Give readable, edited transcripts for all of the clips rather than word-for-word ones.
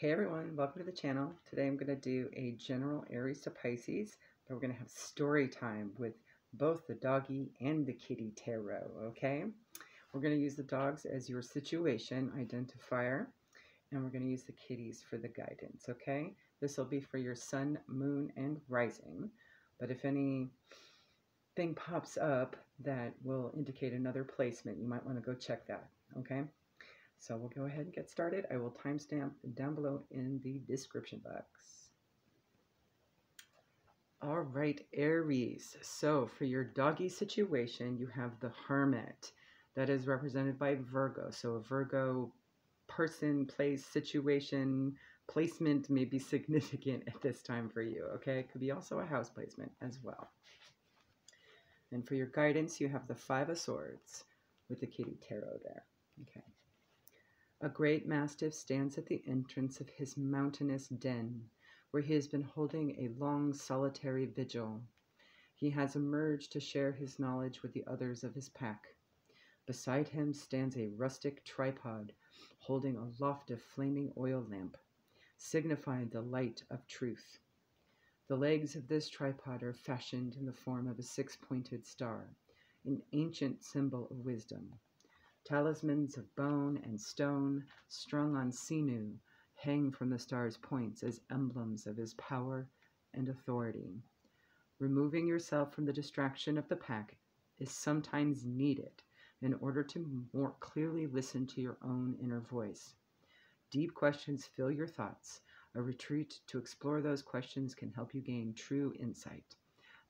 Hey everyone, welcome to the channel. Today I'm going to do a general Aries to Pisces, but we're going to have story time with both the doggy and the kitty tarot, okay? We're going to use the dogs as your situation identifier, and we're going to use the kitties for the guidance, okay? This will be for your sun, moon, and rising, but if anything pops up that will indicate another placement, you might want to go check that, okay? So we'll go ahead and get started. I will timestamp down below in the description box. All right, Aries. So for your doggy situation, you have the Hermit. That is represented by Virgo. So a Virgo person, place, situation, placement may be significant at this time for you, okay? It could be also a house placement as well. And for your guidance, you have the Five of Swords with the Kitty Tarot there, okay? A great mastiff stands at the entrance of his mountainous den, where he has been holding a long solitary vigil. He has emerged to share his knowledge with the others of his pack. Beside him stands a rustic tripod, holding aloft a flaming oil lamp, signifying the light of truth. The legs of this tripod are fashioned in the form of a six-pointed star, an ancient symbol of wisdom. Talismans of bone and stone, strung on sinew, hang from the star's points as emblems of his power and authority. Removing yourself from the distraction of the pack is sometimes needed in order to more clearly listen to your own inner voice. Deep questions fill your thoughts. A retreat to explore those questions can help you gain true insight.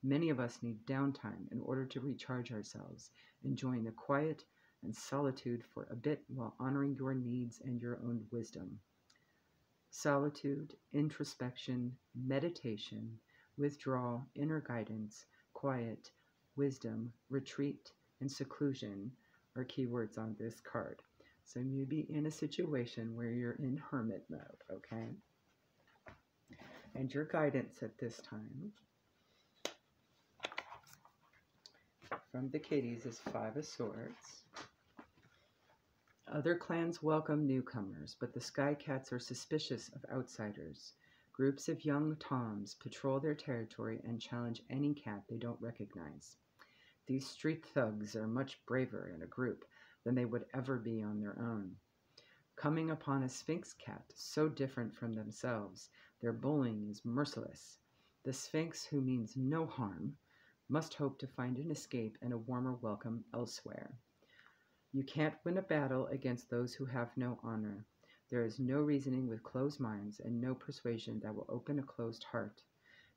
Many of us need downtime in order to recharge ourselves, enjoying the quiet and solitude for a bit while honoring your needs and your own wisdom. Solitude, introspection, meditation, withdrawal, inner guidance, quiet, wisdom, retreat, and seclusion are keywords on this card. So you may be in a situation where you're in hermit mode, okay? And your guidance at this time from the kitties is Five of Swords. Other clans welcome newcomers, but the Sky Cats are suspicious of outsiders. Groups of young toms patrol their territory and challenge any cat they don't recognize. These street thugs are much braver in a group than they would ever be on their own. Coming upon a Sphinx cat so different from themselves, their bullying is merciless. The Sphinx, who means no harm, must hope to find an escape and a warmer welcome elsewhere. You can't win a battle against those who have no honor. There is no reasoning with closed minds and no persuasion that will open a closed heart.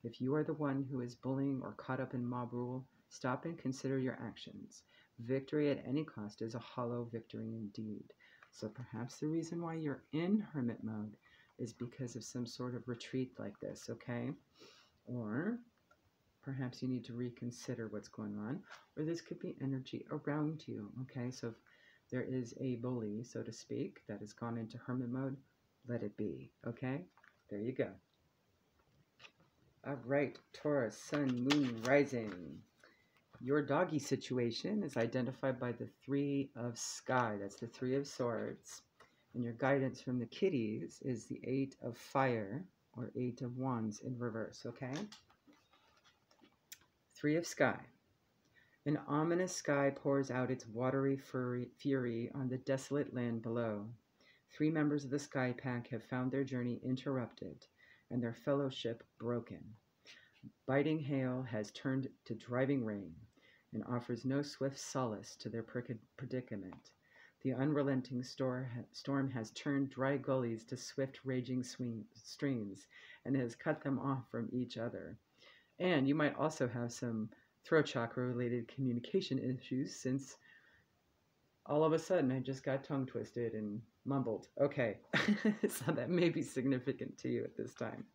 If you are the one who is bullying or caught up in mob rule, stop and consider your actions. Victory at any cost is a hollow victory indeed. So perhaps the reason why you're in hermit mode is because of some sort of retreat like this, okay? Or perhaps you need to reconsider what's going on, or this could be energy around you, okay? So if there is a bully, so to speak, that has gone into hermit mode, let it be, okay? There you go. All right, Taurus, sun, moon, rising. Your doggy situation is identified by the Three of Sky. That's the Three of Swords. And your guidance from the kitties is the Eight of Fire, or Eight of Wands in reverse, okay? Three of Sky. An ominous sky pours out its watery fury on the desolate land below. 3 members of the Sky Pack have found their journey interrupted and their fellowship broken. Biting hail has turned to driving rain and offers no swift solace to their predicament. The unrelenting storm has turned dry gullies to swift raging streams and has cut them off from each other. And you might also have some throat chakra related communication issues, since all of a sudden I just got tongue twisted and mumbled. Okay, so that may be significant to you at this time.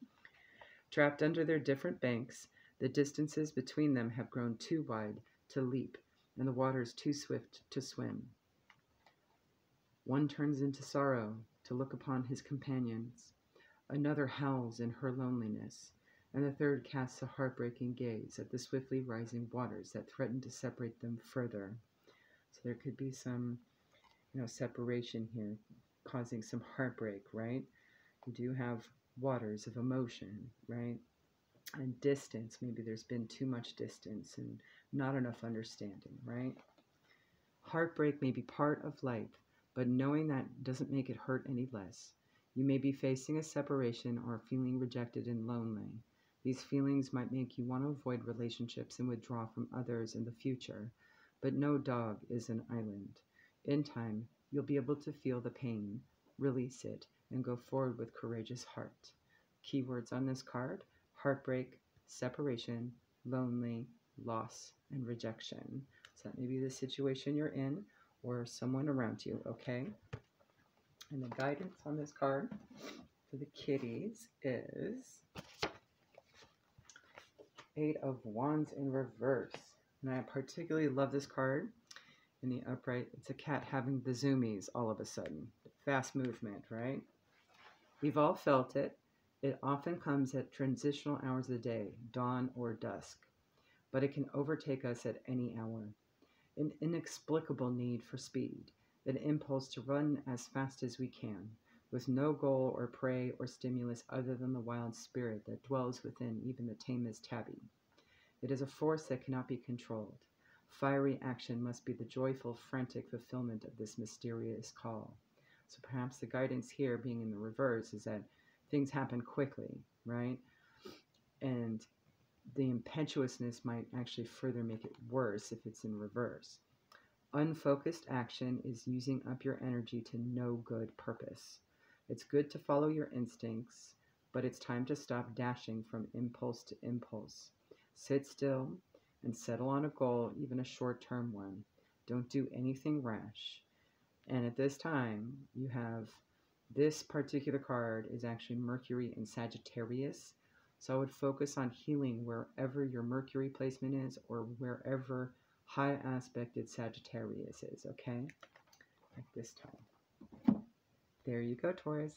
Trapped under their different banks, the distances between them have grown too wide to leap, and the waters too swift to swim. One turns into sorrow to look upon his companions. Another howls in her loneliness, and the third casts a heartbreaking gaze at the swiftly rising waters that threaten to separate them further. So there could be some, separation here, causing some heartbreak, right? You do have waters of emotion, right? And distance. Maybe there's been too much distance and not enough understanding, right? Heartbreak may be part of life, but knowing that doesn't make it hurt any less. You may be facing a separation or feeling rejected and lonely. These feelings might make you want to avoid relationships and withdraw from others in the future, but no dog is an island. In time, you'll be able to feel the pain, release it, and go forward with courageous heart. Keywords on this card: heartbreak, separation, lonely, loss, and rejection. So that may be the situation you're in or someone around you, okay? And the guidance on this card for the kitties is Eight of Wands in reverse. And I particularly love this card in the upright. It's a cat having the zoomies all of a sudden. Fast movement, right? We've all felt it. It often comes at transitional hours of the day, dawn or dusk, but it can overtake us at any hour. An inexplicable need for speed, an impulse to run as fast as we can, with no goal or prey or stimulus other than the wild spirit that dwells within even the tamest tabby. It is a force that cannot be controlled. Fiery action must be the joyful, frantic fulfillment of this mysterious call. So perhaps the guidance here, being in the reverse, is that things happen quickly, right? And the impetuousness might actually further make it worse if it's in reverse. Unfocused action is using up your energy to no good purpose. It's good to follow your instincts, but it's time to stop dashing from impulse to impulse. Sit still and settle on a goal, even a short-term one. Don't do anything rash. And at this time, you have this particular card is actually Mercury in Sagittarius. So I would focus on healing wherever your Mercury placement is or wherever high aspected Sagittarius is, okay? Like this time. There you go, Taurus.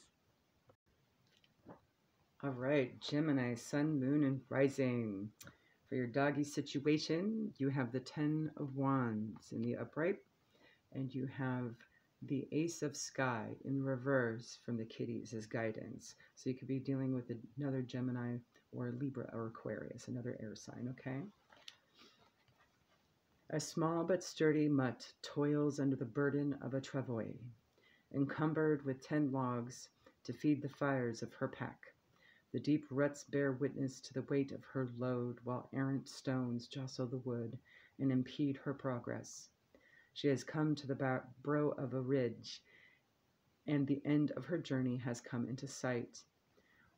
All right, Gemini, Sun, Moon, and Rising. For your doggy situation, you have the Ten of Wands in the upright, and you have the Ace of Sky in reverse from the kitties as guidance. So you could be dealing with another Gemini or Libra or Aquarius, another air sign, okay? A small but sturdy mutt toils under the burden of a travois, encumbered with 10 logs to feed the fires of her pack. The deep ruts bear witness to the weight of her load, while errant stones jostle the wood and impede her progress. She has come to the brow of a ridge, and the end of her journey has come into sight.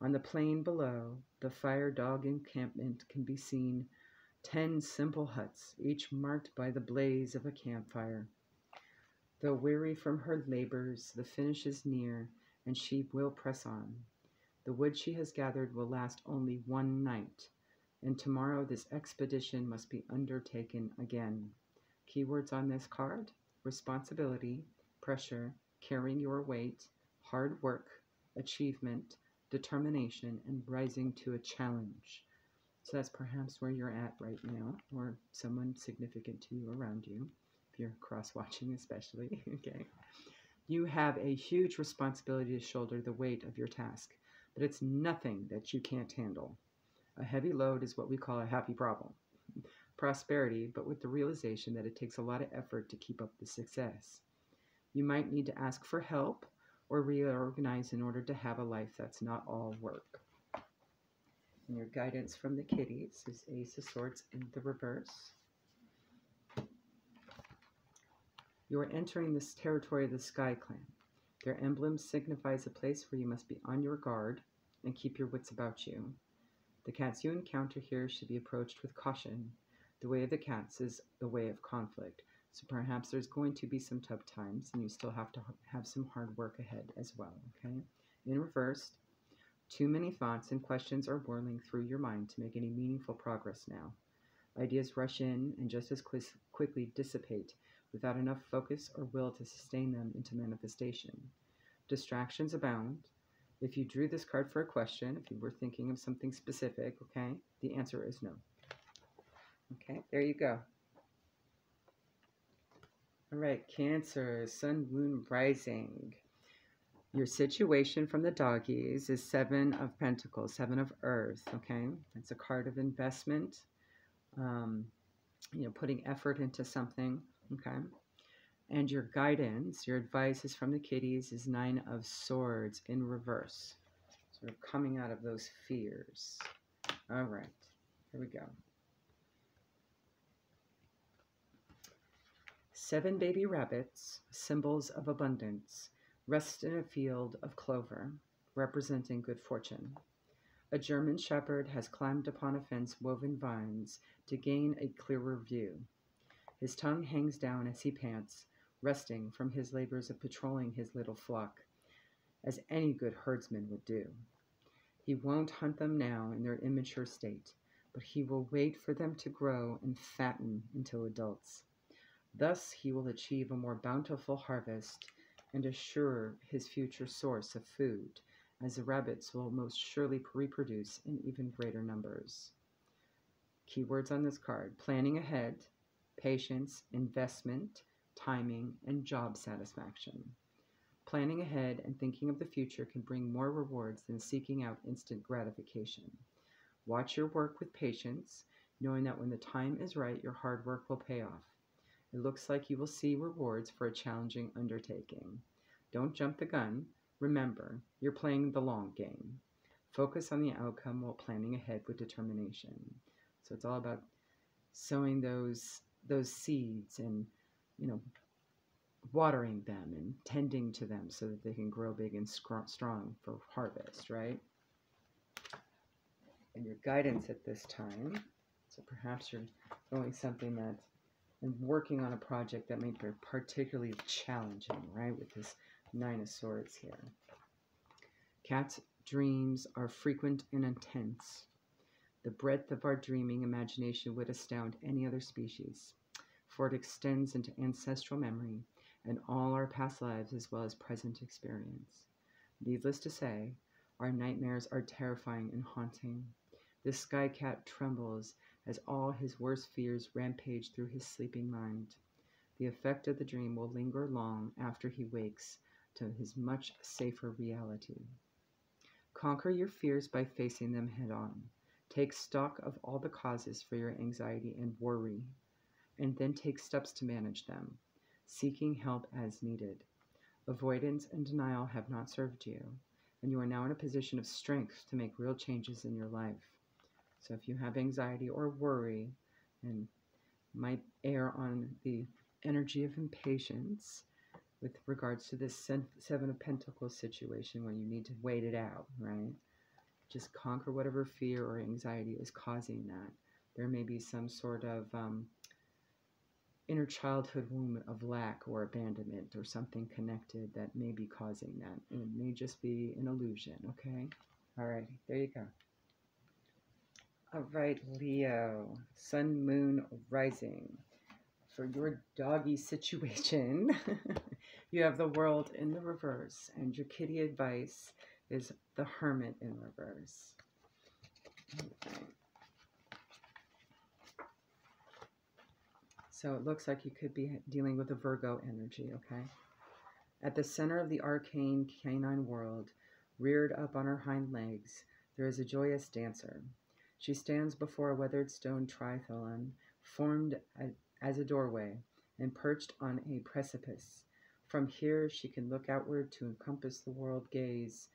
On the plain below, the fire dog encampment can be seen, 10 simple huts, each marked by the blaze of a campfire. Though weary from her labors, the finish is near, and she will press on. The wood she has gathered will last only one night, and tomorrow this expedition must be undertaken again. Keywords on this card: responsibility, pressure, carrying your weight, hard work, achievement, determination, and rising to a challenge. So that's perhaps where you're at right now, or someone significant to you around you, if you're cross-watching especially, okay? You have a huge responsibility to shoulder the weight of your task, but it's nothing that you can't handle. A heavy load is what we call a happy problem. Prosperity, but with the realization that it takes a lot of effort to keep up the success. You might need to ask for help or reorganize in order to have a life that's not all work. And your guidance from the kitties is Ace of Swords in the reverse. You are entering this territory of the Sky Clan. Their emblem signifies a place where you must be on your guard and keep your wits about you. The cats you encounter here should be approached with caution. The way of the cats is the way of conflict, so perhaps there's going to be some tough times and you still have to have some hard work ahead as well, okay? In reverse, too many thoughts and questions are whirling through your mind to make any meaningful progress now. Ideas rush in and just as quickly dissipate without enough focus or will to sustain them into manifestation. Distractions abound. If you drew this card for a question, if you were thinking of something specific, okay, the answer is no. Okay, there you go. All right, Cancer, Sun, Moon, Rising. Your situation from the doggies is Seven of Pentacles, Seven of Earth, okay? It's a card of investment, putting effort into something, okay? And your guidance, your advice is from the kitties, is Nine of Swords in reverse. Sort of coming out of those fears. All right, here we go. 7 baby rabbits, symbols of abundance, rest in a field of clover, representing good fortune. A German shepherd has climbed upon a fence woven vines to gain a clearer view. His tongue hangs down as he pants, resting from his labors of patrolling his little flock, as any good herdsman would do. He won't hunt them now in their immature state, but he will wait for them to grow and fatten into adults. Thus he will achieve a more bountiful harvest and assure his future source of food, as the rabbits will most surely reproduce in even greater numbers. Keywords on this card: planning ahead, patience, investment, timing, and job satisfaction. Planning ahead and thinking of the future can bring more rewards than seeking out instant gratification. Watch your work with patience, knowing that when the time is right, your hard work will pay off. It looks like you will see rewards for a challenging undertaking. Don't jump the gun. Remember, you're playing the long game. Focus on the outcome while planning ahead with determination. So it's all about sowing those seeds and, watering them and tending to them so that they can grow big and strong for harvest, right? And your guidance at this time, so perhaps you're going something that, and working on a project that may be particularly challenging, right? With this Nine of Swords here. Cats' dreams are frequent and intense. The breadth of our dreaming imagination would astound any other species, for it extends into ancestral memory and all our past lives as well as present experience. Needless to say, our nightmares are terrifying and haunting. The sky cat trembles as all his worst fears rampage through his sleeping mind. The effect of the dream will linger long after he wakes to his much safer reality. Conquer your fears by facing them head on. Take stock of all the causes for your anxiety and worry, and then take steps to manage them, seeking help as needed. Avoidance and denial have not served you, and you are now in a position of strength to make real changes in your life. So if you have anxiety or worry and might err on the energy of impatience with regards to this Seven of Pentacles situation where you need to wait it out, right? Just conquer whatever fear or anxiety is causing that. There may be some sort of inner childhood wound of lack or abandonment or something connected that may be causing that. And it may just be an illusion, okay? All right, there you go. All right, Leo, Sun, Moon, Rising. For your doggy situation, you have the World in the reverse, and your kitty advice is the Hermit in reverse. Okay. So it looks like you could be dealing with a Virgo energy, okay? At the center of the arcane canine world, reared up on her hind legs, there is a joyous dancer. She stands before a weathered stone trithlon, formed as a doorway, and perched on a precipice. From here, she can look outward to encompass the world gaze.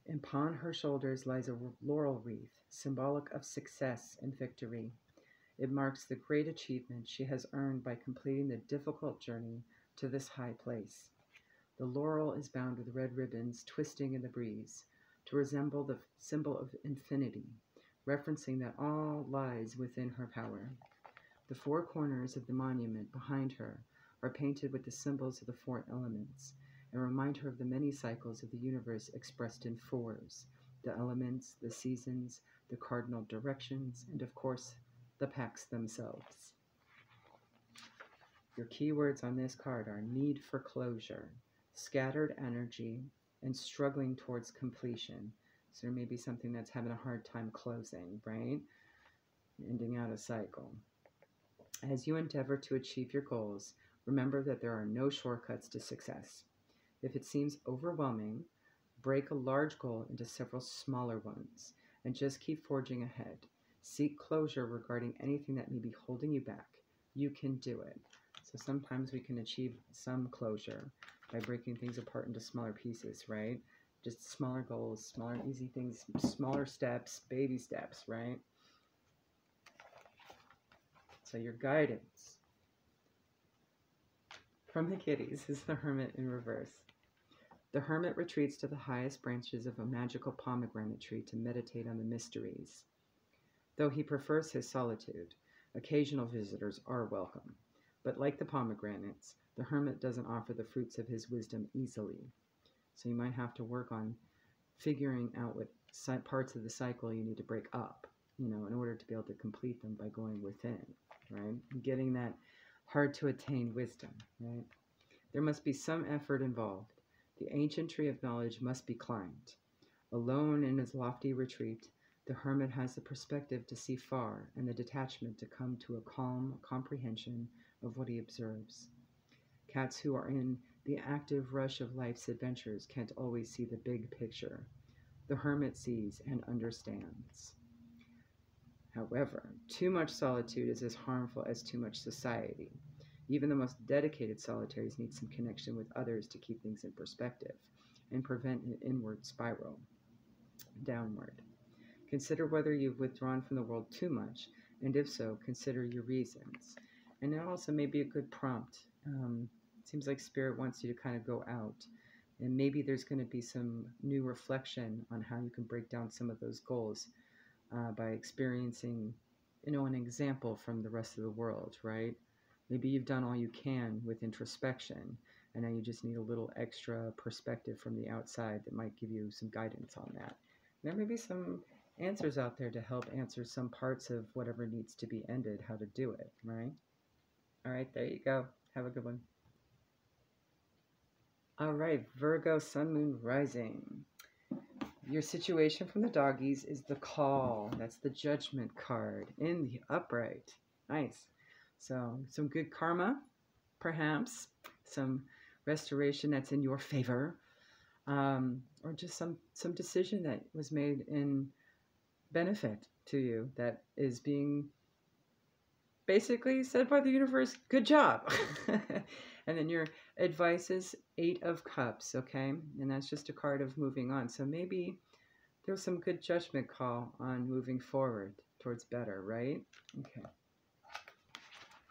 Upon her shoulders lies a laurel wreath, symbolic of success and victory. It marks the great achievement she has earned by completing the difficult journey to this high place. The laurel is bound with red ribbons twisting in the breeze to resemble the symbol of infinity, referencing that all lies within her power. The four corners of the monument behind her are painted with the symbols of the four elements and remind her of the many cycles of the universe expressed in fours: the elements, the seasons, the cardinal directions, and of course, the packs themselves. Your keywords on this card are need for closure, scattered energy, and struggling towards completion. So there may be something that's having a hard time closing, right? Ending out a cycle. As you endeavor to achieve your goals, remember that there are no shortcuts to success. If it seems overwhelming, break a large goal into several smaller ones and just keep forging ahead. Seek closure regarding anything that may be holding you back. You can do it. So sometimes we can achieve some closure by breaking things apart into smaller pieces, right? Just smaller goals, smaller easy things, smaller steps, baby steps, right? So your guidance from the kitties is the Hermit in reverse. The hermit retreats to the highest branches of a magical pomegranate tree to meditate on the mysteries. Though he prefers his solitude, occasional visitors are welcome. But like the pomegranates, the hermit doesn't offer the fruits of his wisdom easily. So you might have to work on figuring out what parts of the cycle you need to break up, in order to be able to complete them by going within, right? And getting that hard to attain wisdom, right? There must be some effort involved. The ancient tree of knowledge must be climbed. Alone in his lofty retreat, the hermit has the perspective to see far and the detachment to come to a calm comprehension of what he observes. Cats who are in the active rush of life's adventures can't always see the big picture. The hermit sees and understands. However, too much solitude is as harmful as too much society. Even the most dedicated solitaries need some connection with others to keep things in perspective and prevent an inward spiral downward. Consider whether you've withdrawn from the world too much, and if so, consider your reasons. And it also may be a good prompt. It seems like Spirit wants you to kind of go out, and maybe there's going to be some new reflection on how you can break down some of those goals by experiencing, an example from the rest of the world, right? Maybe you've done all you can with introspection, and now you just need a little extra perspective from the outside that might give you some guidance on that. There may be some answers out there to help answer some parts of whatever needs to be ended, how to do it, right? All right, there you go. Have a good one. All right, Virgo, Sun, Moon, Rising. Your situation from the doggies is the Call. That's the Judgment card in the upright. Nice. So some good karma, perhaps. Some restoration that's in your favor. Or just some decision that was made in benefit to you that is being basically said by the universe, good job. And then your advice is 8 of Cups, okay? And that's just a card of moving on. So maybe there's some good judgment call on moving forward towards better, right? Okay.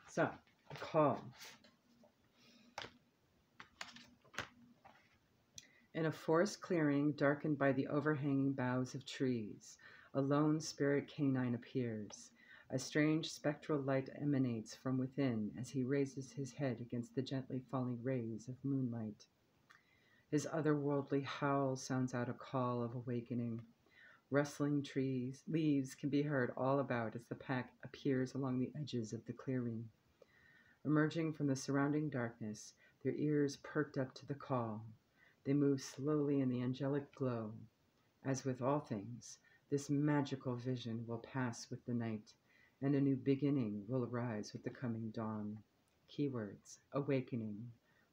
So, the Call. In a forest clearing darkened by the overhanging boughs of trees, a lone spirit canine appears. A strange spectral light emanates from within as he raises his head against the gently falling rays of moonlight. His otherworldly howl sounds out a call of awakening. Rustling leaves can be heard all about as the pack appears along the edges of the clearing. Emerging from the surrounding darkness, their ears perked up to the call. They move slowly in the angelic glow. As with all things, this magical vision will pass with the night, and a new beginning will arise with the coming dawn. Keywords: awakening,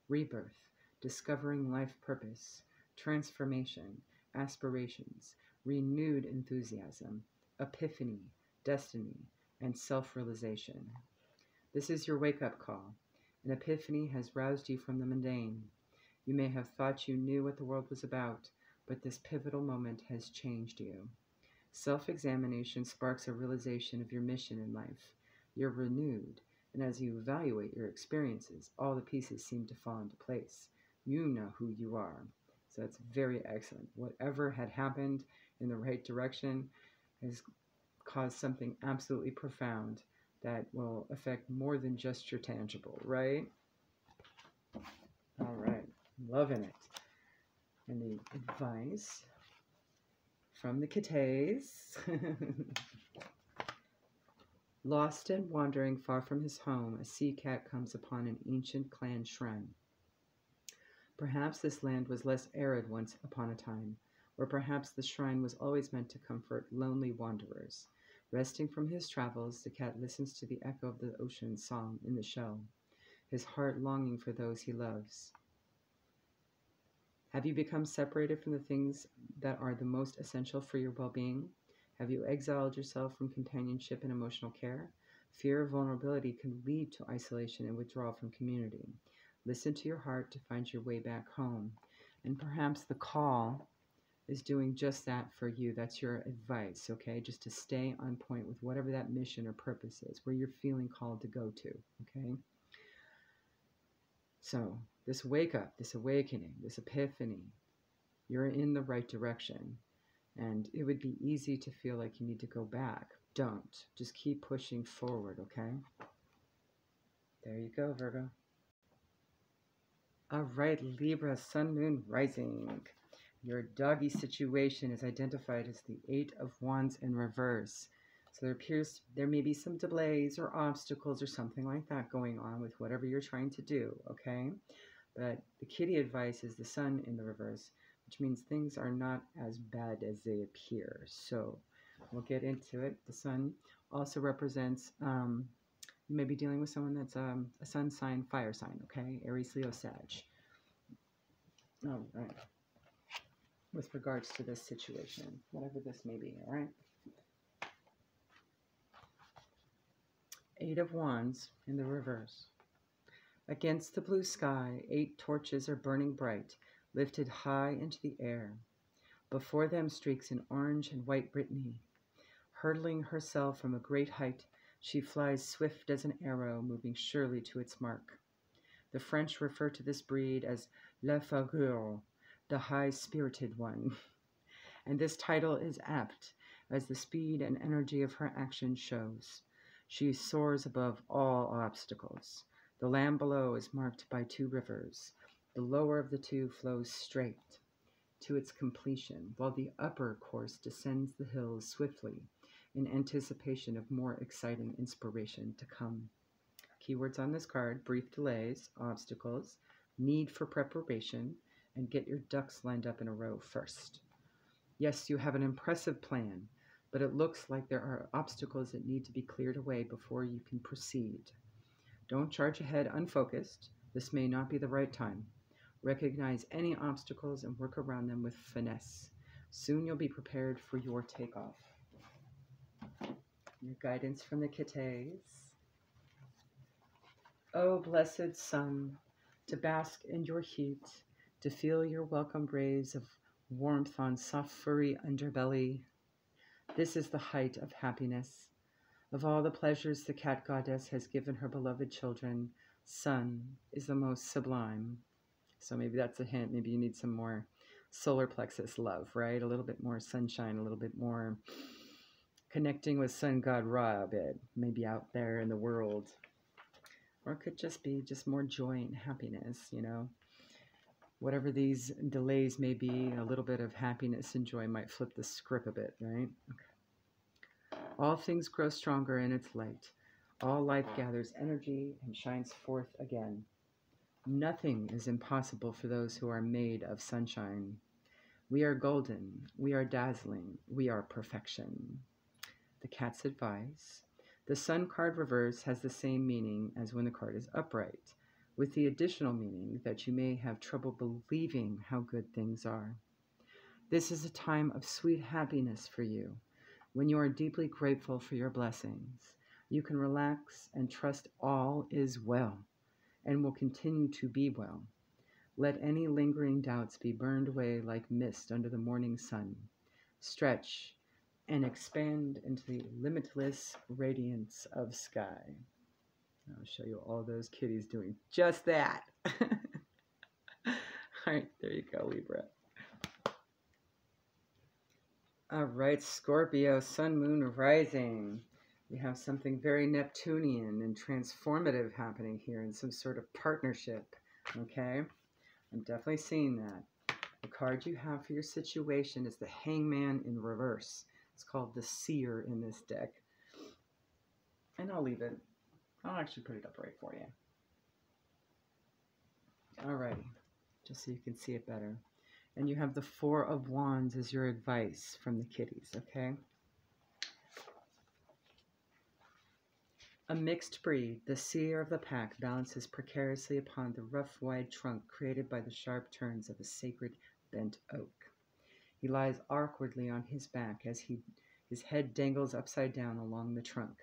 rebirth, discovering life purpose, transformation, aspirations, renewed enthusiasm, epiphany, destiny, and self-realization. This is your wake-up call. An epiphany has roused you from the mundane. You may have thought you knew what the world was about, but this pivotal moment has changed you. Self-examination sparks a realization of your mission in life. You're renewed, and as you evaluate your experiences, all the pieces seem to fall into place. You know who you are. So that's very excellent. Whatever had happened in the right direction has caused something absolutely profound that will affect more than just your tangible, right? All right. Loving it. And the advice from the kitties. Lost and wandering far from his home, a sea cat comes upon an ancient clan shrine. Perhaps this land was less arid once upon a time, or perhaps the shrine was always meant to comfort lonely wanderers. Resting from his travels, the cat listens to the echo of the ocean's song in the shell, his heart longing for those he loves. Have you become separated from the things that are the most essential for your well-being? Have you exiled yourself from companionship and emotional care? Fear of vulnerability can lead to isolation and withdrawal from community. Listen to your heart to find your way back home. And perhaps the call is doing just that for you. That's your advice, okay? Just to stay on point with whatever that mission or purpose is, where you're feeling called to go to, okay? So this wake up, this awakening, this epiphany, you're in the right direction. And it would be easy to feel like you need to go back. Don't. Just keep pushing forward, okay? There you go, Virgo. All right, Libra, Sun, Moon, Rising. Your doggy situation is identified as the Eight of Wands in reverse. So there may be some delays or obstacles or something like that going on with whatever you're trying to do, okay? But the kitty advice is the Sun in the reverse, which means things are not as bad as they appear. So we'll get into it. The Sun also represents, you may be dealing with someone that's a Sun sign, fire sign, okay? Aries, Leo, Sag. All right. With regards to this situation, whatever this may be, all right? Eight of Wands in the reverse. Against the blue sky, 8 torches are burning bright, lifted high into the air. Before them streaks an orange and white Brittany. Hurtling herself from a great height, she flies swift as an arrow, moving surely to its mark. The French refer to this breed as La Fagure, the high-spirited one. And this title is apt, as the speed and energy of her action shows. She soars above all obstacles. The land below is marked by 2 rivers. The lower of the 2 flows straight to its completion, while the upper course descends the hills swiftly in anticipation of more exciting inspiration to come. Keywords on this card: brief delays, obstacles, need for preparation, and get your ducks lined up in a row first. Yes, you have an impressive plan, but it looks like there are obstacles that need to be cleared away before you can proceed. Don't charge ahead unfocused. This may not be the right time. Recognize any obstacles and work around them with finesse. Soon you'll be prepared for your takeoff. Your guidance from the Kittes. Oh, blessed sun, to bask in your heat, to feel your welcome rays of warmth on soft furry underbelly. This is the height of happiness. Of all the pleasures the cat goddess has given her beloved children, sun is the most sublime. So maybe that's a hint. Maybe you need some more solar plexus love, right? A little bit more sunshine, a little bit more connecting with sun god Ra a bit, maybe out there in the world. Or it could just be just more joy and happiness, you know. Whatever these delays may be, a little bit of happiness and joy might flip the script a bit, right? Okay. All things grow stronger in its light. All life gathers energy and shines forth again. Nothing is impossible for those who are made of sunshine. We are golden. We are dazzling. We are perfection. The cat's advice. The sun card reverse has the same meaning as when the card is upright, with the additional meaning that you may have trouble believing how good things are. This is a time of sweet happiness for you. When you are deeply grateful for your blessings, you can relax and trust all is well and will continue to be well. Let any lingering doubts be burned away like mist under the morning sun. Stretch and expand into the limitless radiance of sky. I'll show you all those kitties doing just that. All right, there you go, Libra. All right, Scorpio, Sun, Moon, Rising. We have something very Neptunian and transformative happening here in some sort of partnership, okay? I'm definitely seeing that. The card you have for your situation is the Hangman in reverse. It's called the Seer in this deck. And I'll leave it. I'll actually put it up right for you. Alrighty, just so you can see it better. And you have the Four of Wands as your advice from the kitties, okay? A mixed breed, the seer of the pack balances precariously upon the rough, wide trunk created by the sharp turns of a sacred bent oak. He lies awkwardly on his back as his head dangles upside down along the trunk.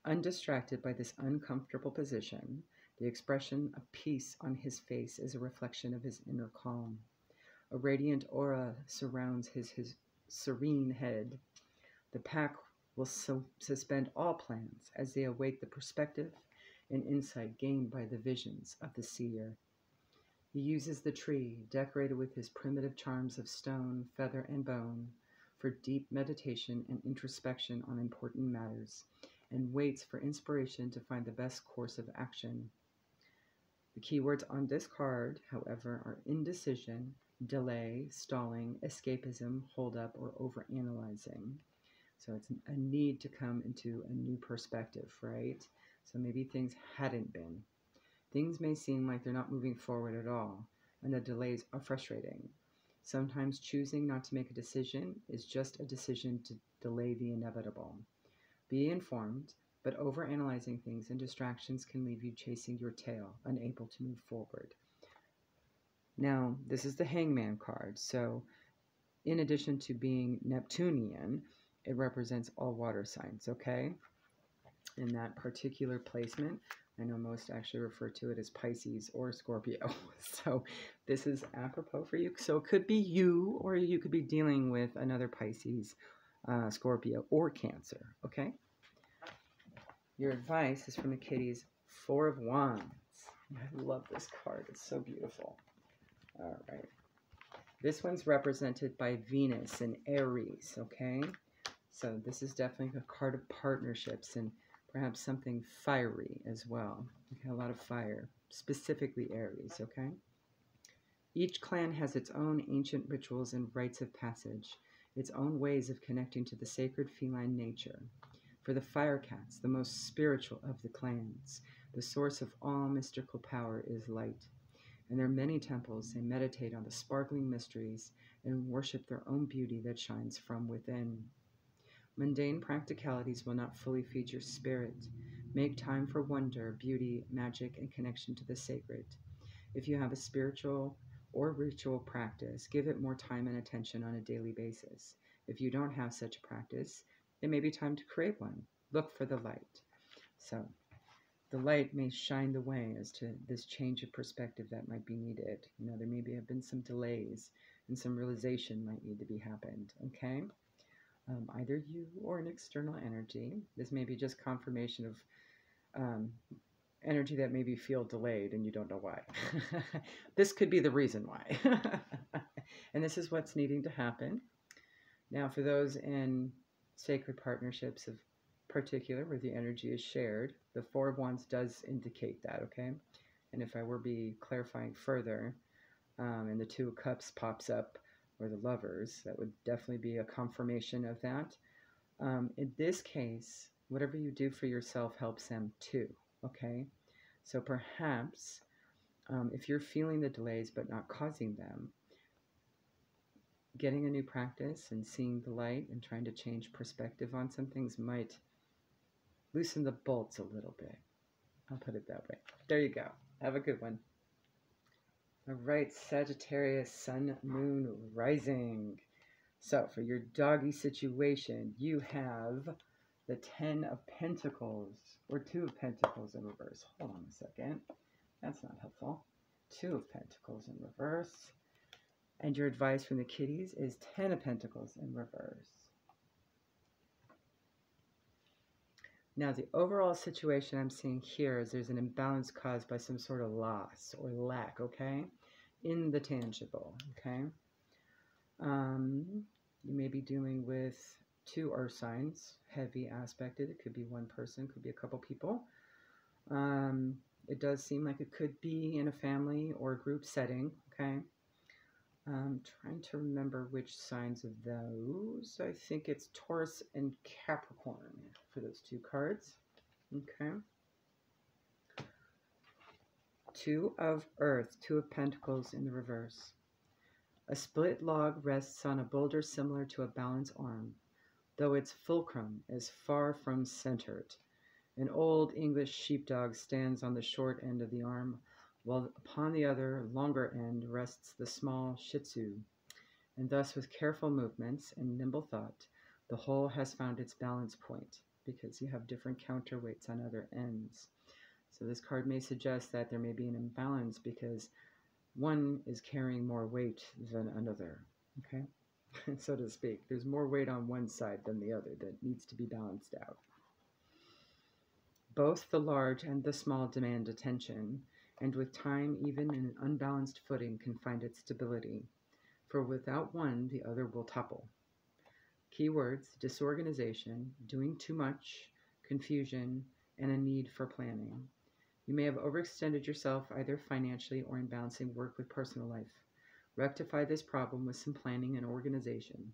Undistracted by this uncomfortable position, the expression of peace on his face is a reflection of his inner calm. A radiant aura surrounds his serene head. The pack will suspend all plans as they await the perspective and insight gained by the visions of the seer. He uses the tree, decorated with his primitive charms of stone, feather, and bone, for deep meditation and introspection on important matters, and waits for inspiration to find the best course of action. The keywords on this card, however, are indecision, delay, stalling, escapism, holdup, or overanalyzing. So it's a need to come into a new perspective, right? So maybe things hadn't been. Things may seem like they're not moving forward at all, and the delays are frustrating. Sometimes choosing not to make a decision is just a decision to delay the inevitable. Be informed, but overanalyzing things and distractions can leave you chasing your tail, unable to move forward. Now, this is the Hangman card, so in addition to being Neptunian, it represents all water signs, okay? In that particular placement, I know most actually refer to it as Pisces or Scorpio. So this is apropos for you. So it could be you, or you could be dealing with another Pisces, Scorpio, or Cancer, okay? Your advice is from the kitties, Four of Wands. I love this card. It's so beautiful. All right. This one's represented by Venus and Aries, okay? So this is definitely a card of partnerships and perhaps something fiery as well. Okay, a lot of fire, specifically Aries, okay? Each clan has its own ancient rituals and rites of passage, its own ways of connecting to the sacred feline nature. For the Firecats, the most spiritual of the clans, the source of all mystical power is light. In their many temples, they meditate on the sparkling mysteries and worship their own beauty that shines from within. Mundane practicalities will not fully feed your spirit. Make time for wonder, beauty, magic, and connection to the sacred. If you have a spiritual or ritual practice, give it more time and attention on a daily basis. If you don't have such a practice, it may be time to create one. Look for the light. So, the light may shine the way as to this change of perspective that might be needed. You know, there maybe have been some delays and some realization might need to be happened, okay? Either you or an external energy. This may be just confirmation of energy that maybe feel delayed and you don't know why. This could be the reason why. And this is what's needing to happen. Now, for those in sacred partnerships of particular where the energy is shared, the Four of Wands does indicate that, okay? And if I were be clarifying further, and the Two of Cups pops up, or the Lovers, that would definitely be a confirmation of that. In this case, whatever you do for yourself helps them too, okay? So perhaps if you're feeling the delays but not causing them, getting a new practice and seeing the light and trying to change perspective on some things might loosen the bolts a little bit. I'll put it that way. There you go. Have a good one. All right, Sagittarius, Sun, Moon, Rising. So for your doggy situation, you have the Ten of Pentacles, or Two of Pentacles in reverse. Hold on a second. That's not helpful. Two of Pentacles in reverse. And your advice from the kitties is Ten of Pentacles in reverse. Now, the overall situation I'm seeing here is there's an imbalance caused by some sort of loss or lack, okay, in the tangible, okay? You may be dealing with two earth signs, heavy aspected. It could be one person, could be a couple people. It does seem like it could be in a family or a group setting, okay? Trying to remember which signs of those. I think it's Taurus and Capricorn for those two cards. Okay. Two of Earth, Two of Pentacles in the reverse. A split log rests on a boulder similar to a balance arm, though its fulcrum is far from centered. An old English sheepdog stands on the short end of the arm, while upon the other, longer end rests the small Shih Tzu, and thus with careful movements and nimble thought, the whole has found its balance point, because you have different counterweights on other ends. So this card may suggest that there may be an imbalance because one is carrying more weight than another, okay? So to speak. There's more weight on one side than the other that needs to be balanced out. Both the large and the small demand attention, and with time, even an unbalanced footing can find its stability, for without one, the other will topple. Keywords: disorganization, doing too much, confusion, and a need for planning. You may have overextended yourself either financially or in balancing work with personal life. Rectify this problem with some planning and organization.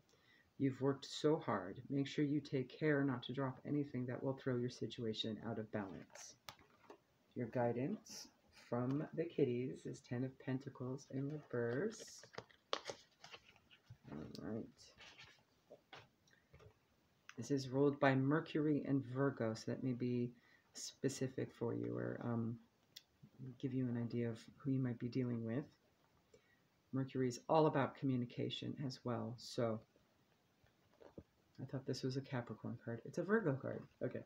You've worked so hard. Make sure you take care not to drop anything that will throw your situation out of balance. Your guidance from the kitties is 10 of Pentacles in reverse. All right. This is ruled by Mercury and Virgo, so that may be specific for you or give you an idea of who you might be dealing with. Mercury is all about communication as well, so I thought this was a Capricorn card. It's a Virgo card. Okay.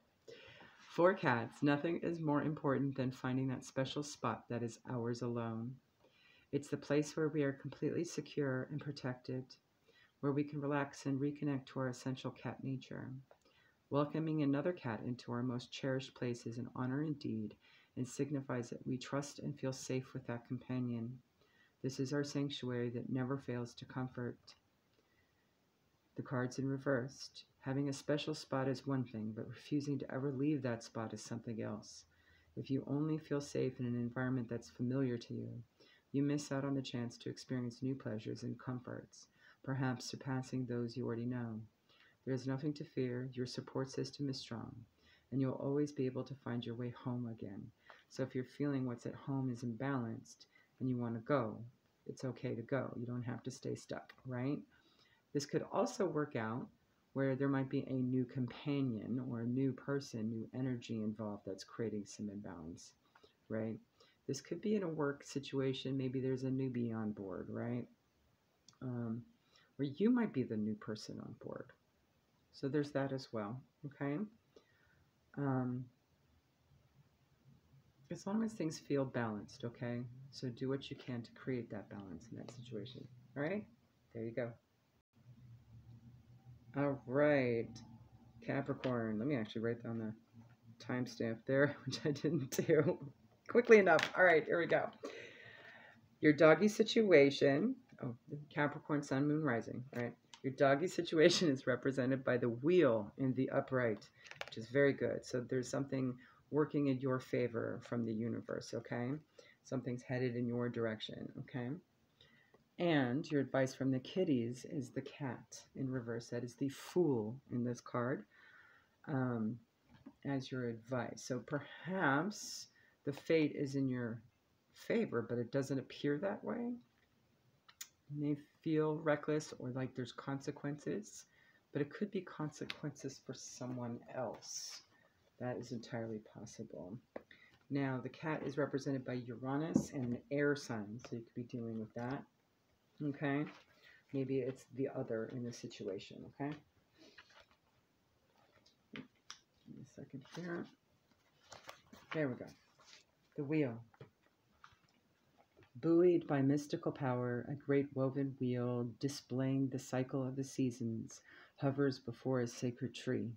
For cats, nothing is more important than finding that special spot that is ours alone. It's the place where we are completely secure and protected, where we can relax and reconnect to our essential cat nature. Welcoming another cat into our most cherished place is an honor indeed and signifies that we trust and feel safe with that companion. This is our sanctuary that never fails to comfort. The cards in reversed. Having a special spot is one thing, but refusing to ever leave that spot is something else. If you only feel safe in an environment that's familiar to you, you miss out on the chance to experience new pleasures and comforts, perhaps surpassing those you already know. There is nothing to fear, your support system is strong, and you'll always be able to find your way home again. So if you're feeling what's at home is imbalanced and you want to go, it's okay to go. You don't have to stay stuck, right? This could also work out where there might be a new companion or a new person, new energy involved that's creating some imbalance, right? This could be in a work situation. Maybe there's a newbie on board, right? Or you might be the new person on board. So there's that as well, okay? As long as things feel balanced, okay? So do what you can to create that balance in that situation, all right? There you go. All right, Capricorn. Let me actually write down the timestamp there, which I didn't do quickly enough. All right, here we go. Your doggy situation. Oh, Capricorn, Sun, Moon, Rising. All right. Your doggy situation is represented by the wheel in the upright, which is very good. So there's something working in your favor from the universe, okay? Something's headed in your direction, okay? And your advice from the kitties is the cat in reverse. That is the Fool in this card as your advice. So perhaps the fate is in your favor, but it doesn't appear that way. You may feel reckless or like there's consequences, but it could be consequences for someone else. That is entirely possible. Now, the cat is represented by Uranus and an air sign, so you could be dealing with that. Okay, maybe it's the other in the situation, okay? Give me a second here. There we go. The wheel. Buoyed by mystical power, a great woven wheel displaying the cycle of the seasons hovers before a sacred tree.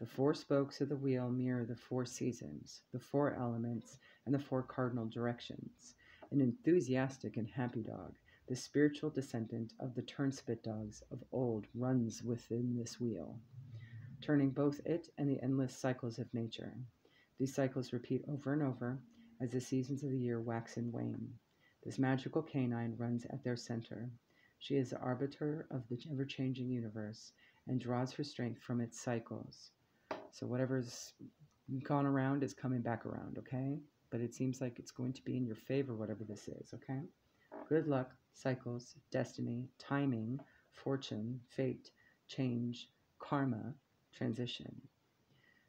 The four spokes of the wheel mirror the four seasons, the four elements, and the four cardinal directions. An enthusiastic and happy dog, the spiritual descendant of the turnspit dogs of old, runs within this wheel, turning both it and the endless cycles of nature. These cycles repeat over and over as the seasons of the year wax and wane. This magical canine runs at their center. She is the arbiter of the ever-changing universe and draws her strength from its cycles. So whatever's gone around is coming back around, okay? But it seems like it's going to be in your favor, whatever this is, okay? Good luck, cycles, destiny, timing, fortune, fate, change, karma, transition.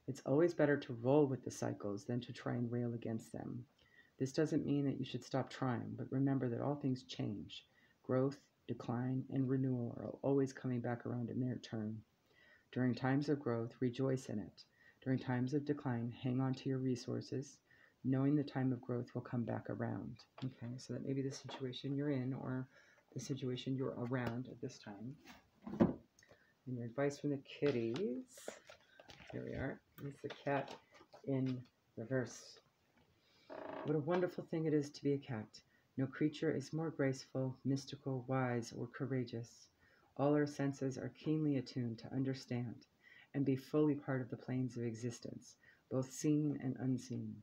It's always better to roll with the cycles than to try and rail against them. This doesn't mean that you should stop trying, but remember that all things change. Growth, decline, and renewal are always coming back around in their turn. During times of growth, rejoice in it. During times of decline, hang on to your resources, knowing the time of growth will come back around. Okay, so that may be the situation you're in or the situation you're around at this time. And your advice from the kitties. Here we are. It's the cat in reverse. What a wonderful thing it is to be a cat. No creature is more graceful, mystical, wise, or courageous. All our senses are keenly attuned to understand and be fully part of the planes of existence, both seen and unseen.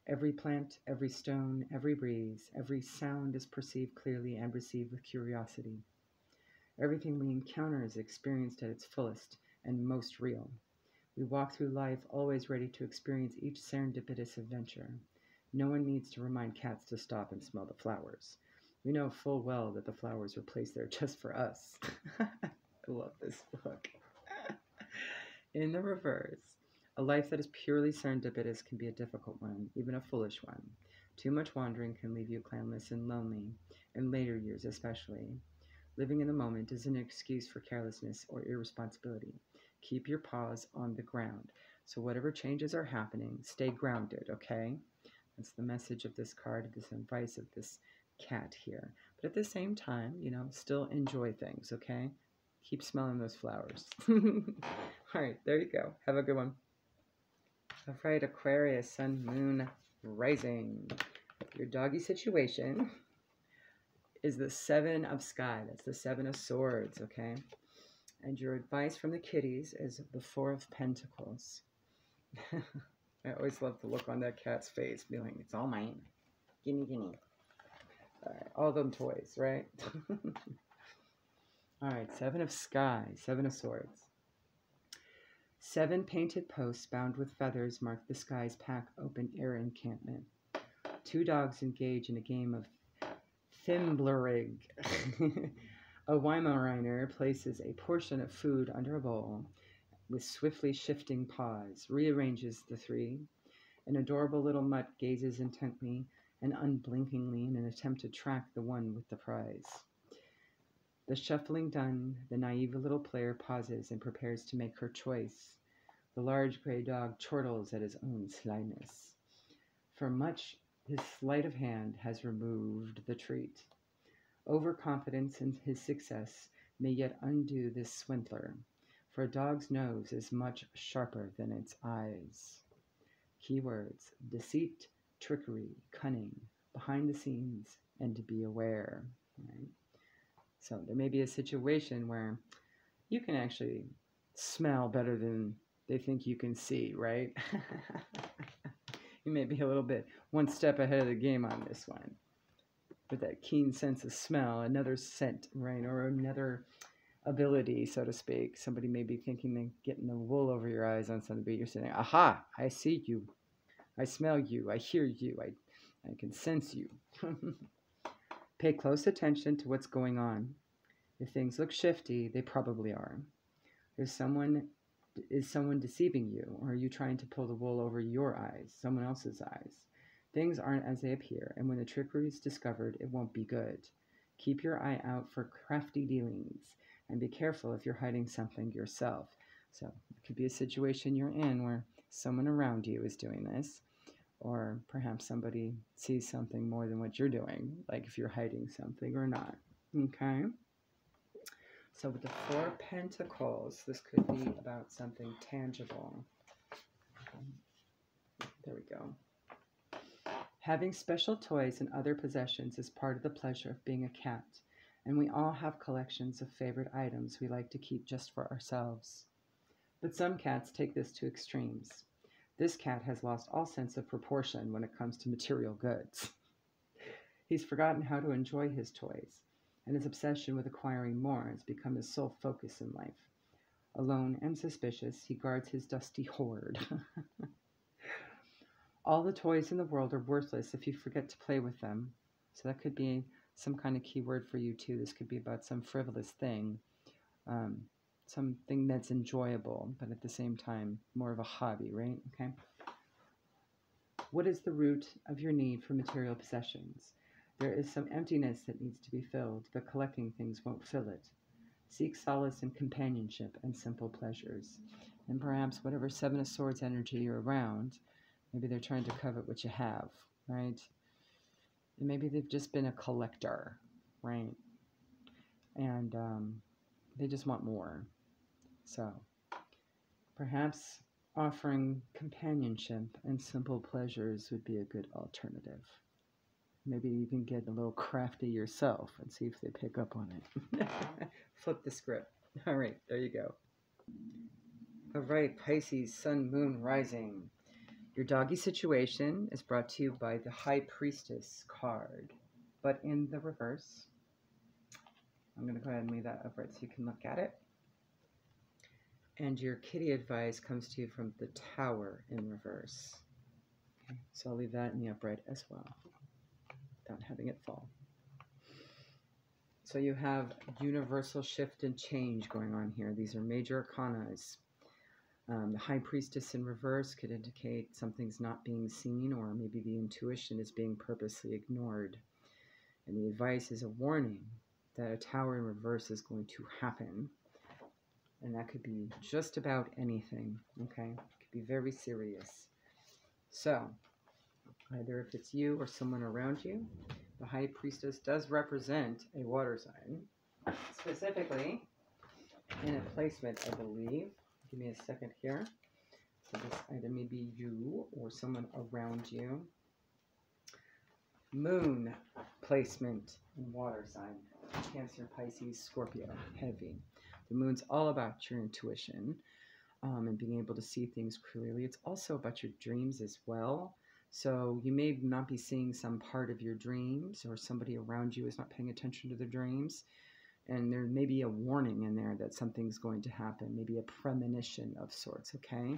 Every plant, every stone, every breeze, every sound is perceived clearly and received with curiosity. Everything we encounter is experienced at its fullest and most real. We walk through life always ready to experience each serendipitous adventure. No one needs to remind cats to stop and smell the flowers. We know full well that the flowers were placed there just for us. I love this book. In the reverse, a life that is purely serendipitous can be a difficult one, even a foolish one. Too much wandering can leave you clanless and lonely, in later years especially. Living in the moment is an excuse for carelessness or irresponsibility. Keep your paws on the ground. So whatever changes are happening, stay grounded, okay? That's the message of this card, this advice of this cat here. But at the same time, still enjoy things, okay? Keep smelling those flowers. All right, there you go. Have a good one. All right, Aquarius, Sun, Moon, Rising. Your doggy situation is the Seven of Sky. That's the Seven of Swords, okay? And your advice from the kitties is the Four of Pentacles. I always love the look on that cat's face, feeling it's all mine. Gimme, gimme. All right, all them toys, right? All right, Seven of Sky, Seven of Swords. 7 painted posts bound with feathers mark the sky's pack open air encampment. 2 dogs engage in a game of Thimblerig. A Weimaraner places a portion of food under a bowl with swiftly shifting paws, rearranges the 3. An adorable little mutt gazes intently and unblinkingly in an attempt to track the one with the prize. The shuffling done, the naive little player pauses and prepares to make her choice. The large gray dog chortles at his own slyness. For much, his sleight of hand has removed the treat. Overconfidence in his success may yet undo this swindler, for a dog's nose is much sharper than its eyes. Keywords: deceit, trickery, cunning, behind the scenes, and to be aware. Right? So there may be a situation where you can actually smell better than they think you can see, right? You may be a little bit one step ahead of the game on this one. With that keen sense of smell, another scent, right? Or another ability, so to speak. Somebody may be thinking they're getting the wool over your eyes on something, but you're saying, aha, I see you. I smell you. I hear you. I can sense you. Pay close attention to what's going on. If things look shifty, they probably are. Is someone deceiving you, or are you trying to pull the wool over your eyes, someone else's eyes? Things aren't as they appear, and when the trickery is discovered, it won't be good. Keep your eye out for crafty dealings, and be careful if you're hiding something yourself. So it could be a situation you're in where someone around you is doing this, or perhaps somebody sees something more than what you're doing, like if you're hiding something or not. Okay? So with the 4 Pentacles, this could be about something tangible. There we go. Having special toys and other possessions is part of the pleasure of being a cat, and we all have collections of favorite items we like to keep just for ourselves. But some cats take this to extremes. This cat has lost all sense of proportion when it comes to material goods. He's forgotten how to enjoy his toys, and his obsession with acquiring more has become his sole focus in life. Alone and suspicious, he guards his dusty hoard. All the toys in the world are worthless if you forget to play with them. So that could be some kind of keyword for you too. This could be about some frivolous thing. something that's enjoyable, but at the same time, more of a hobby, right? Okay. What is the root of your need for material possessions? There is some emptiness that needs to be filled, but collecting things won't fill it. Seek solace in companionship and simple pleasures. And perhaps whatever Seven of Swords energy you're around, maybe they're trying to covet what you have, right? And maybe they've just been a collector, right? And they just want more. So perhaps offering companionship and simple pleasures would be a good alternative. Maybe you can get a little crafty yourself and see if they pick up on it. Flip the script. All right, there you go. All right, Pisces, Sun, Moon, Rising. Your doggy situation is brought to you by the High Priestess card, but in the reverse. I'm going to go ahead and leave that upright so you can look at it. And your kitty advice comes to you from the Tower in reverse. Okay, so I'll leave that in the upright as well, without having it fall. So you have universal shift and change going on here. These are major arcanas. The High Priestess in reverse could indicate something's not being seen, or maybe the intuition is being purposely ignored. And the advice is a warning that a Tower in reverse is going to happen. And that could be just about anything, okay? It could be very serious. So, either if it's you or someone around you, the High Priestess does represent a water sign, specifically in a placement, I believe. Give me a second here. So this either may be you or someone around you. Moon placement in water sign. Cancer, Pisces, Scorpio, heavy. The moon's all about your intuition and being able to see things clearly. It's also about your dreams as well. So you may not be seeing some part of your dreams, or somebody around you is not paying attention to their dreams. And there may be a warning in there that something's going to happen, maybe a premonition of sorts, okay?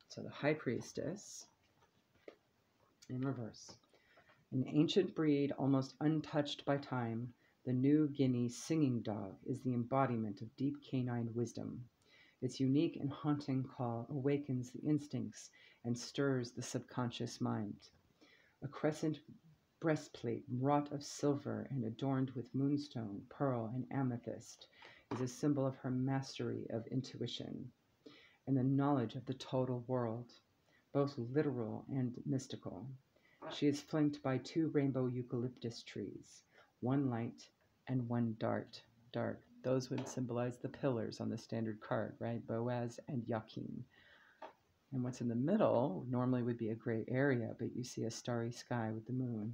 So the High Priestess in reverse. An ancient breed almost untouched by time, the New Guinea singing dog is the embodiment of deep canine wisdom. Its unique and haunting call awakens the instincts and stirs the subconscious mind. A crescent breastplate wrought of silver and adorned with moonstone, pearl, and amethyst is a symbol of her mastery of intuition and the knowledge of the total world, both literal and mystical. She is flanked by 2 rainbow eucalyptus trees, one light and one dark. Those would symbolize the pillars on the standard card, right? Boaz and Yakin. And what's in the middle normally would be a gray area, but you see a starry sky with the moon,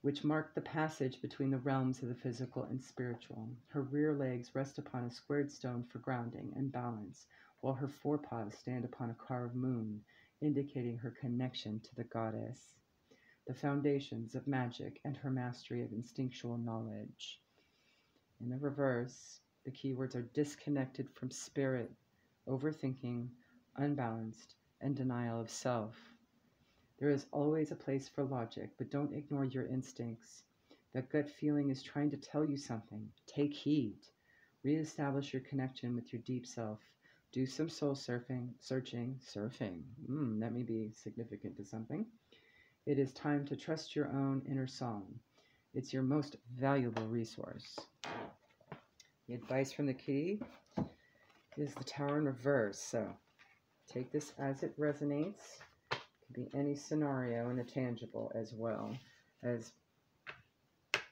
which mark the passage between the realms of the physical and spiritual. Her rear legs rest upon a squared stone for grounding and balance, while her forepaws stand upon a carved moon, indicating her connection to the goddess, the foundations of magic, and her mastery of instinctual knowledge. In the reverse, the keywords are disconnected from spirit, overthinking, unbalanced, and denial of self. There is always a place for logic, but don't ignore your instincts. That gut feeling is trying to tell you something. Take heed. Reestablish your connection with your deep self. Do some soul searching. That may be significant to something. It is time to trust your own inner song. It's your most valuable resource. The advice from the kitty is the Tower in reverse. So take this as it resonates. It could be any scenario in the tangible, as well as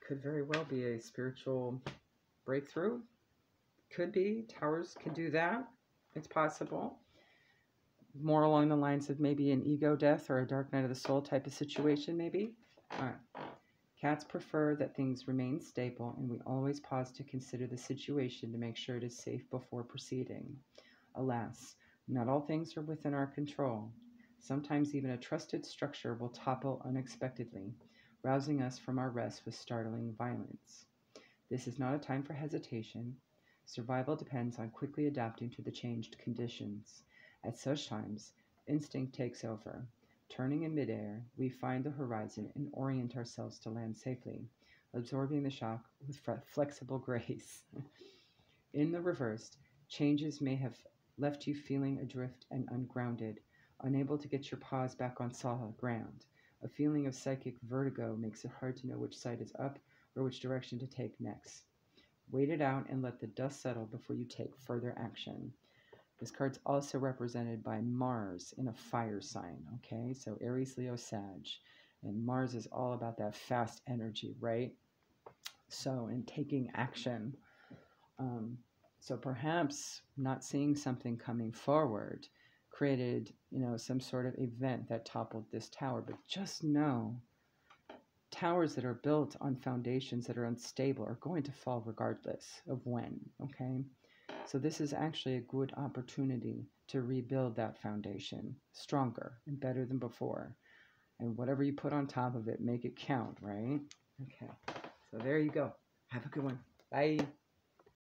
could very well be a spiritual breakthrough. Could be. Towers can do that. It's possible. More along the lines of maybe an ego death or a dark night of the soul type of situation, maybe. All right. Cats prefer that things remain stable, and we always pause to consider the situation to make sure it is safe before proceeding. Alas, not all things are within our control. Sometimes even a trusted structure will topple unexpectedly, rousing us from our rest with startling violence. This is not a time for hesitation. Survival depends on quickly adapting to the changed conditions. At such times, instinct takes over. Turning in midair, we find the horizon and orient ourselves to land safely, absorbing the shock with flexible grace. In the reversed, changes may have left you feeling adrift and ungrounded, unable to get your paws back on solid ground. A feeling of psychic vertigo makes it hard to know which side is up or which direction to take next. Wait it out and let the dust settle before you take further action. This card's also represented by Mars in a fire sign, okay? So Aries, Leo, Sag. And Mars is all about that fast energy, right? So, in taking action. So perhaps not seeing something coming forward created, some sort of event that toppled this tower. But just know, towers that are built on foundations that are unstable are going to fall regardless of when, okay? So this is actually a good opportunity to rebuild that foundation stronger and better than before. And whatever you put on top of it, make it count, right? Okay, so there you go. Have a good one. Bye.